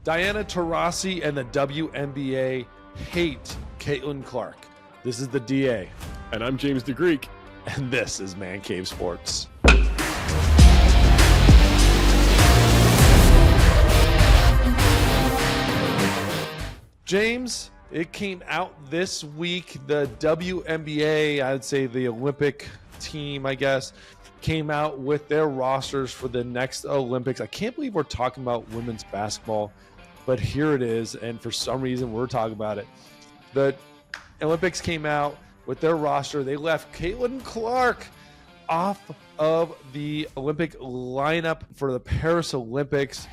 Diana Taurasi and the WNBA hate Caitlin Clark. This is the DA. And I'm James the Greek. And this is Man Cave Sports. James, it came out this week. The WNBA, I'd say the Olympic team, I guess, came out with their rosters for the next Olympics. I can't believe we're talking about women's basketball, but here it is. And for some reason, we're talking about it. The Olympics came out with their roster. They left Caitlin Clark off of the Olympic lineup for the Paris Olympics.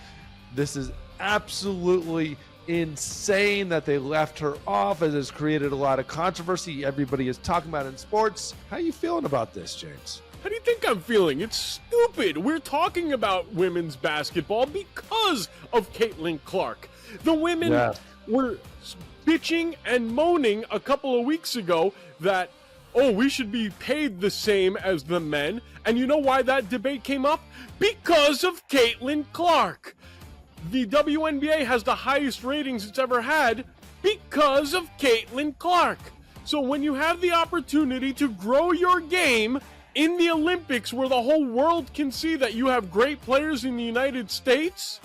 This is absolutely insane that they left her off. It has created a lot of controversy. Everybody is talking about it in sports. How are you feeling about this, James? How do you think I'm feeling? It's stupid. We're talking about women's basketball because of Caitlin Clark. The women were bitching and moaning a couple of weeks ago that, oh, we should be paid the same as the men. And you know why that debate came up? Because of Caitlin Clark. The WNBA has the highest ratings it's ever had because of Caitlin Clark. So when you have the opportunity to grow your game in the Olympics where the whole world can see that you have great players in the United States,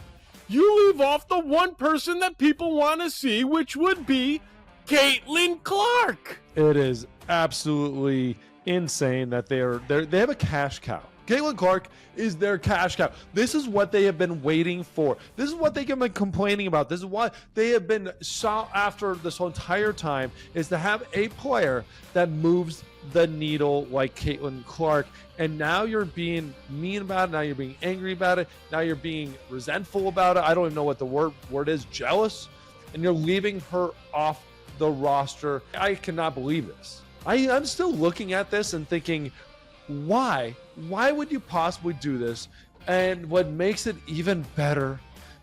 you leave off the one person that people want to see, which would be Caitlin Clark. It is absolutely insane that they have a cash cow. Caitlin Clark is their cash cow. This is what they have been waiting for. This is what they have been complaining about. This is what they have been sought after this whole entire time, is to have a player that moves the needle like Caitlin Clark. And now you're being mean about it. Now you're being angry about it. Now you're being resentful about it. I don't even know what the word is, jealous. And you're leaving her off the roster. I cannot believe this. I'm still looking at this and thinking, why would you possibly do this? And what makes it even better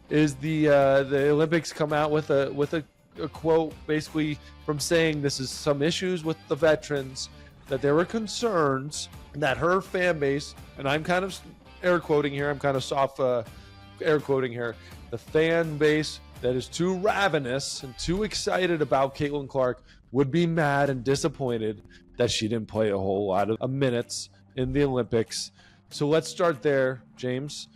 is the Olympics come out with a quote basically from saying this is some issues with the veterans, that there were concerns that her fan base, and I'm kind of air quoting here, I'm kind of soft air quoting here, the fan base that is too ravenous and too excited about Caitlin Clark would be mad and disappointed that she didn't play a whole lot of minutes in the Olympics. So let's start there, James.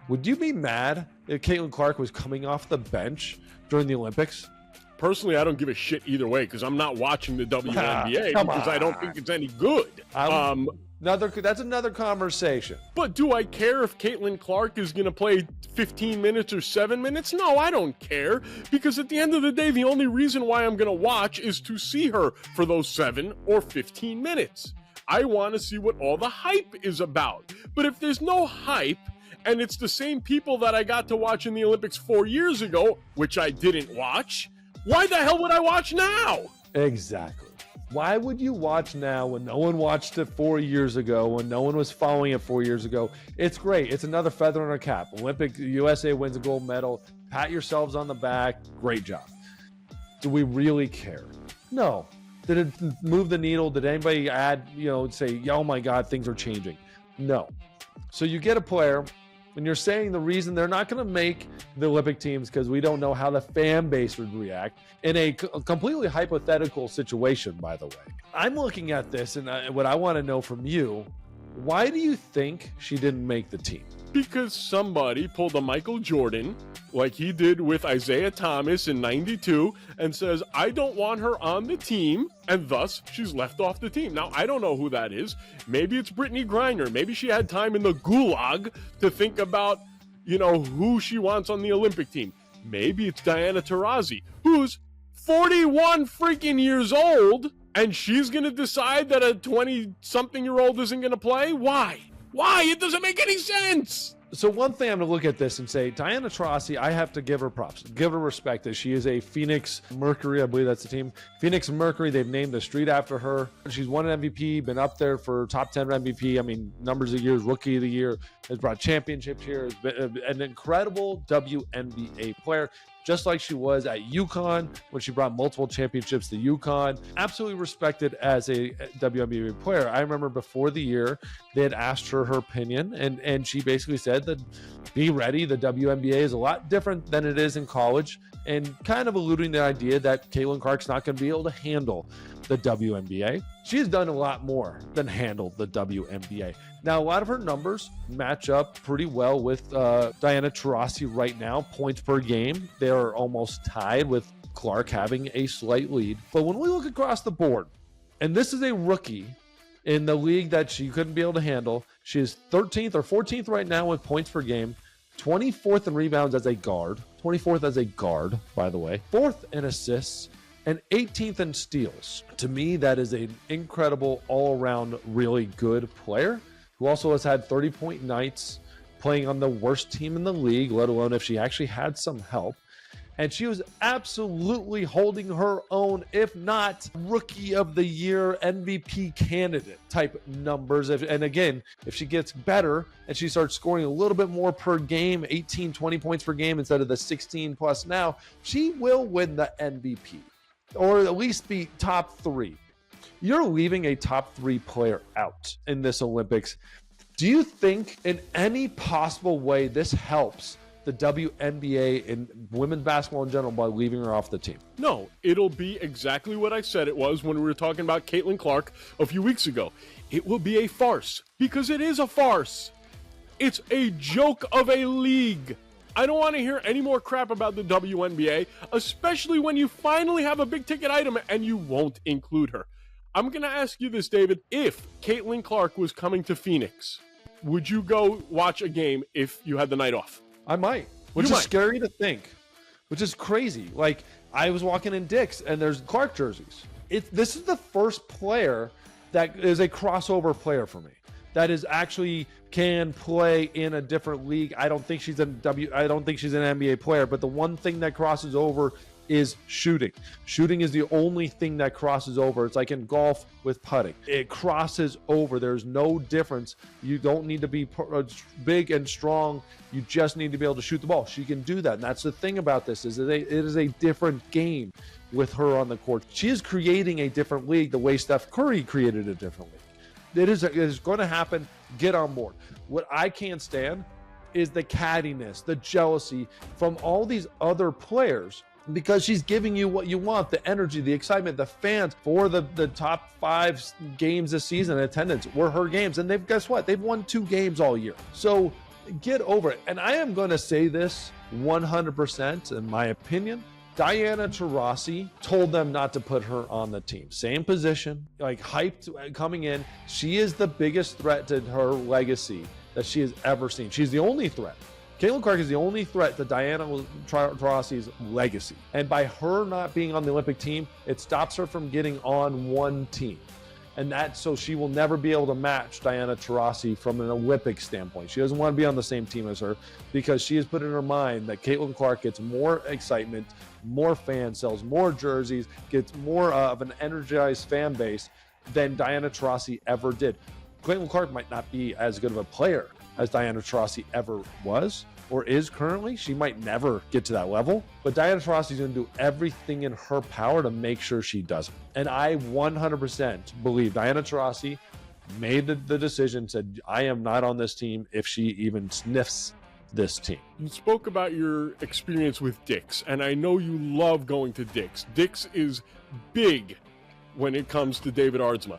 Would you be mad if Caitlin Clark was coming off the bench during the Olympics? Personally, I don't give a shit either way because I'm not watching the WNBA because I don't think it's any good. That's another conversation. But do I care if Caitlin Clark is going to play 15 minutes or 7 minutes? No, I don't care, because at the end of the day, the only reason why I'm going to watch is to see her for those 7 or 15 minutes. I want to see what all the hype is about. But if there's no hype, and it's the same people that I got to watch in the Olympics 4 years ago, which I didn't watch, why the hell would I watch now? Exactly. Why would you watch now when no one watched it 4 years ago, when no one was following it 4 years ago? It's great. It's another feather in our cap. Olympic USA wins a gold medal. Pat yourselves on the back. Great job. Do we really care? No. Did it move the needle? Did anybody say, oh my God, things are changing? No. So you get a player, and you're saying the reason they're not going to make the Olympic teams because we don't know how the fan base would react in a completely hypothetical situation, by the way. I'm looking at this, and what I want to know from you, why do you think she didn't make the team? Because somebody pulled a Michael Jordan, like he did with Isaiah Thomas in '92, and says, I don't want her on the team, and thus she's left off the team. Now, I don't know who that is. Maybe it's Brittany Griner. Maybe she had time in the gulag to think about, who she wants on the Olympic team. Maybe it's Diana Taurasi, who's 41 freaking years old, and she's going to decide that a 20-something-year-old isn't going to play? Why? It doesn't make any sense. So one thing I'm going to look at this and say, Diana Taurasi, I have to give her props, give her respect, that she is a Phoenix Mercury. I believe that's the team. Phoenix Mercury, they've named the street after her. She's won an MVP, been up there for top 10 MVP. I mean, numbers of years, rookie of the year, has brought championships here, has been an incredible WNBA player. just like she was at UConn when she brought multiple championships to UConn. Absolutely respected as a WNBA player. I remember before the year, they had asked her opinion, and she basically said that be ready. The WNBA is a lot different than it is in college, and kind of alluding to the idea that Caitlin Clark's not going to be able to handle the WNBA. She's done a lot more than handle the WNBA. Now, a lot of her numbers match up pretty well with Diana Taurasi right now. Points per game, they're almost tied with Clark having a slight lead. But when we look across the board, and this is a rookie in the league that she couldn't be able to handle, she is 13th or 14th right now with points per game, 24th in rebounds as a guard, 24th as a guard, by the way, 4th in assists, and 18th in steals. To me, that is an incredible all-around really good player who also has had 30-point nights playing on the worst team in the league, let alone if she actually had some help. And she was absolutely holding her own, if not rookie of the year, MVP candidate type numbers. And again, if she gets better and she starts scoring a little bit more per game, 18, 20 points per game instead of the 16 plus now, she will win the MVP, or at least be top 3. You're leaving a top 3 player out in this Olympics. Do you think in any possible way this helps the WNBA and women's basketball in general by leaving her off the team? No, it'll be exactly what I said it was when we were talking about Caitlin Clark a few weeks ago. It will be a farce, because it is a farce. It's a joke of a league. I don't want to hear any more crap about the WNBA, especially when you finally have a big ticket item and you won't include her. I'm going to ask you this, David. If Caitlin Clark was coming to Phoenix, would you go watch a game if you had the night off? I might, which is scary to think, which is crazy. Like, I was walking in Dick's and there's Clark jerseys. This is the first player that is a crossover player for me, that is actually can play in a different league. I don't think she's an NBA player, but the one thing that crosses over is shooting. Shooting is the only thing that crosses over. It's like in golf with putting. It crosses over. There's no difference. You don't need to be big and strong. You just need to be able to shoot the ball. She can do that. And that's the thing about this, is that it is a different game with her on the court. She is creating a different league the way Steph Curry created a different league. It is going to happen. Get on board. What I can't stand is the cattiness, the jealousy from all these other players, because she's giving you what you want, the energy, the excitement, the fans. For the top 5 games this season in attendance were her games. And guess what? They've won 2 games all year. So get over it. And I am going to say this 100% in my opinion. Diana Taurasi told them not to put her on the team. Same position, like hyped coming in. She is the biggest threat to her legacy that she has ever seen. She's the only threat. Caitlin Clark is the only threat to Diana Taurasi's legacy. And by her not being on the Olympic team, it stops her from getting on one team. And that's so she will never be able to match Diana Taurasi from an Olympic standpoint. She doesn't want to be on the same team as her, because she has put in her mind that Caitlin Clark gets more excitement, more fans, sells more jerseys, gets more of an energized fan base than Diana Taurasi ever did. Caitlin Clark might not be as good of a player as Diana Taurasi ever was or is currently. She might never get to that level, but Diana Taurasi is going to do everything in her power to make sure she doesn't. And I 100% believe Diana Taurasi made the decision, said, I am not on this team if she even sniffs this team. You spoke about your experience with Dick's, and I know you love going to Dick's. Dick's is big when it comes to David Aardsma.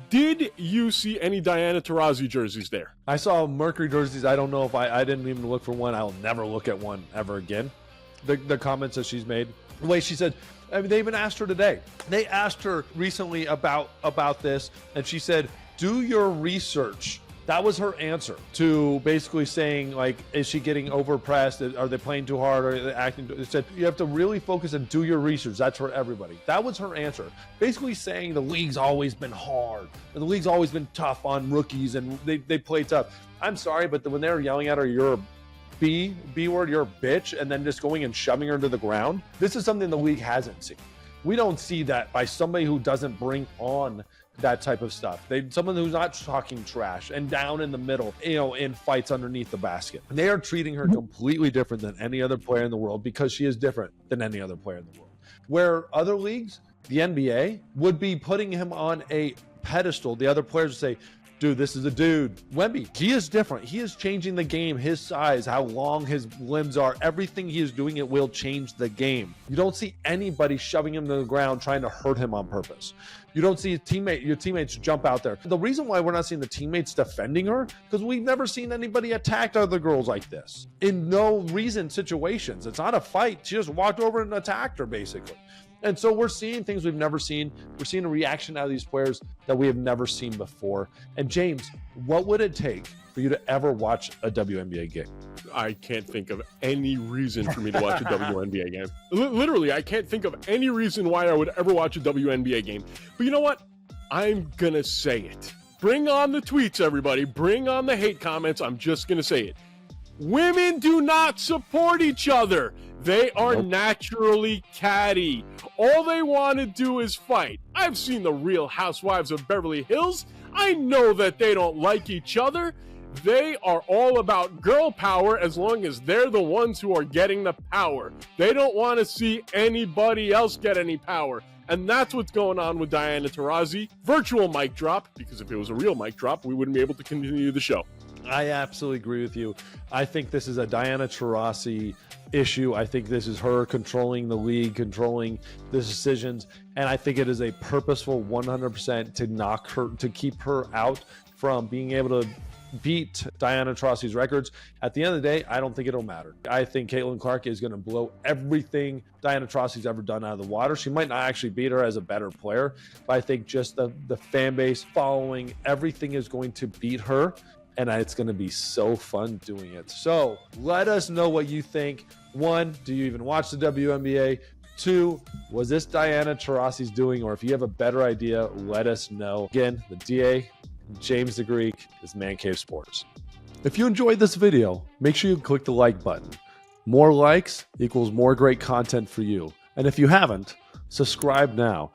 Did you see any Diana Taurasi jerseys there? I saw Mercury jerseys. I don't know if I didn't even look for one. I'll never look at one ever again. The comments that she's made, the way she said, I mean, they even asked her today. They asked her recently about this, and she said, do your research. That was her answer to basically saying, like, is she getting overpressed? Are they playing too hard? Are they acting? It said, you have to really focus and do your research. That's for everybody. That was her answer. Basically saying the league's always been hard and the league's always been tough on rookies and they play tough. I'm sorry, but when they're yelling at her, you're a B word, you're a bitch, and then just going and shoving her to the ground. This is something the league hasn't seen. We don't see that by somebody who doesn't bring on that type of stuff. Someone who's not talking trash and down in the middle, in fights underneath the basket. They are treating her completely different than any other player in the world because she is different than any other player in the world. Where other leagues, the NBA, would be putting him on a pedestal. The other players would say, dude, this is a dude. Wemby, he is different. He is changing the game. His size, how long his limbs are, everything he is doing, it will change the game. You don't see anybody shoving him to the ground trying to hurt him on purpose. You don't see your teammates jump out there. The reason why we're not seeing the teammates defending her, because we've never seen anybody attack other girls like this in no reason situations. It's not a fight. She just walked over and attacked her, basically. And so we're seeing things we've never seen. We're seeing a reaction out of these players that we have never seen before. And James, what would it take for you to ever watch a WNBA game? I can't think of any reason for me to watch a WNBA game. Literally, I can't think of any reason why I would ever watch a WNBA game. But you know what? I'm going to say it. Bring on the tweets, everybody. Bring on the hate comments. I'm just going to say it. Women do not support each other. They are naturally catty. All they want to do is fight. I've seen the Real Housewives of Beverly Hills. I know that they don't like each other. They are all about girl power as long as they're the ones who are getting the power. They don't want to see anybody else get any power. And that's what's going on with Diana Taurasi. Virtual mic drop, because if it was a real mic drop, we wouldn't be able to continue the show. I absolutely agree with you. I think this is a Diana Taurasi issue. I think this is her controlling the league, controlling the decisions, and I think it is a purposeful 100% to knock her, to keep her out from being able to beat Diana Taurasi's records. At the end of the day, I don't think it'll matter. I think Caitlin Clark is going to blow everything Diana Taurasi's ever done out of the water. She might not actually beat her as a better player, but I think just the fan base following, everything is going to beat her. And it's going to be so fun doing it. So let us know what you think. 1, do you even watch the WNBA? 2, was this Diana Taurasi's doing? Or if you have a better idea, let us know. Again, the DA, James the Greek, is Man Cave Sports. If you enjoyed this video, make sure you click the like button. More likes equals more great content for you. And if you haven't, subscribe now.